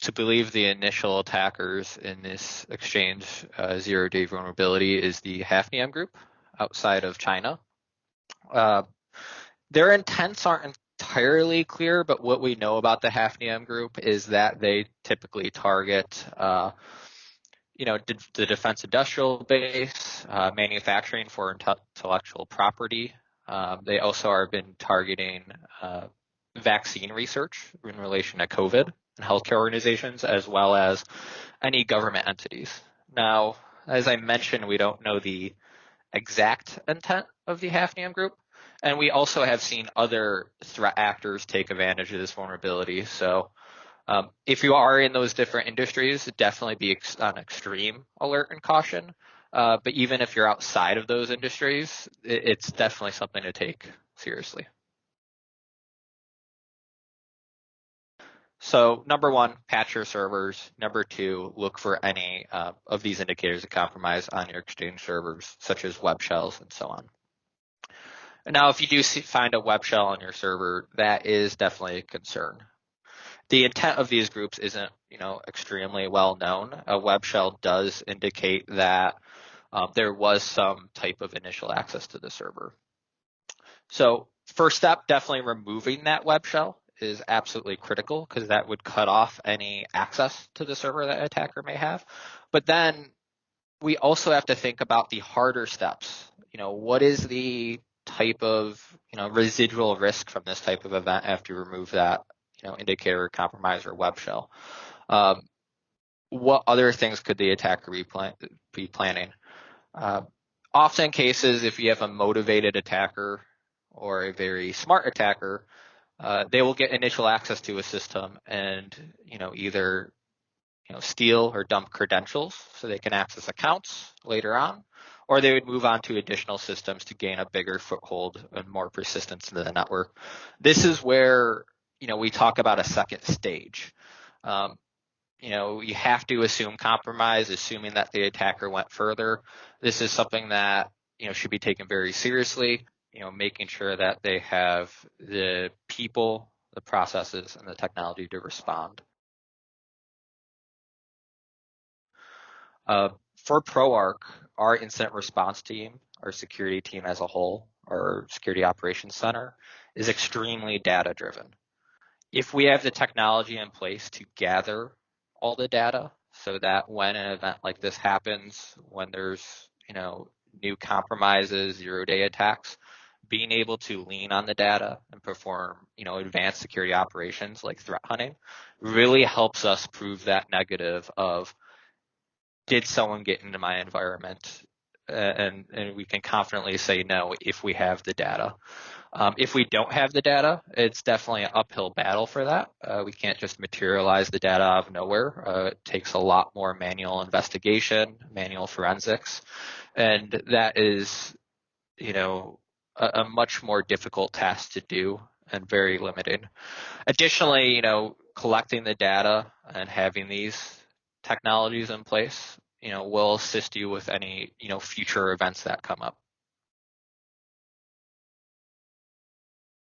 to believe the initial attackers in this Exchange zero-day vulnerability is the Hafnium group outside of China. Their intents aren't entirely clear, but what we know about the Hafnium group is that they typically target the defense industrial base, manufacturing for intellectual property. They also have been targeting vaccine research in relation to COVID and healthcare organizations, as well as any government entities. Now, as I mentioned, we don't know the exact intent of the Hafnium group, and we also have seen other threat actors take advantage of this vulnerability. So if you are in those different industries, definitely be on extreme alert and caution. But even if you're outside of those industries, it's definitely something to take seriously. So number one, patch your servers. Number two, look for any of these indicators of compromise on your Exchange servers, such as web shells and so on. And now, if you do find a web shell on your server, that is definitely a concern. The intent of these groups isn't, extremely well known. A web shell does indicate that there was some type of initial access to the server. So first step, definitely removing that web shell is absolutely critical, because that would cut off any access to the server that an attacker may have. But then we also have to think about the harder steps. What is the type of residual risk from this type of event after you remove that indicator, compromise, or web shell? What other things could the attacker be planning? Often cases, if you have a motivated attacker or a very smart attacker, they will get initial access to a system and either steal or dump credentials so they can access accounts later on, or they would move on to additional systems to gain a bigger foothold and more persistence into the network. This is where we talk about a second stage. You have to assume compromise, assuming that the attacker went further. This is something that should be taken very seriously. Making sure that they have the people, the processes, and the technology to respond. For ProArch, our incident response team, our security team as a whole, our security operations center, is extremely data-driven. If we have the technology in place to gather all the data so that when an event like this happens, when there's new compromises, zero-day attacks, being able to lean on the data and perform advanced security operations like threat hunting really helps us prove that negative of, did someone get into my environment? And we can confidently say no if we have the data. If we don't have the data, it's definitely an uphill battle for that. We can't just materialize the data out of nowhere. It takes a lot more manual investigation, manual forensics, and that is, a much more difficult task to do and very limiting. Additionally, collecting the data and having these technologies in place, will assist you with any, future events that come up.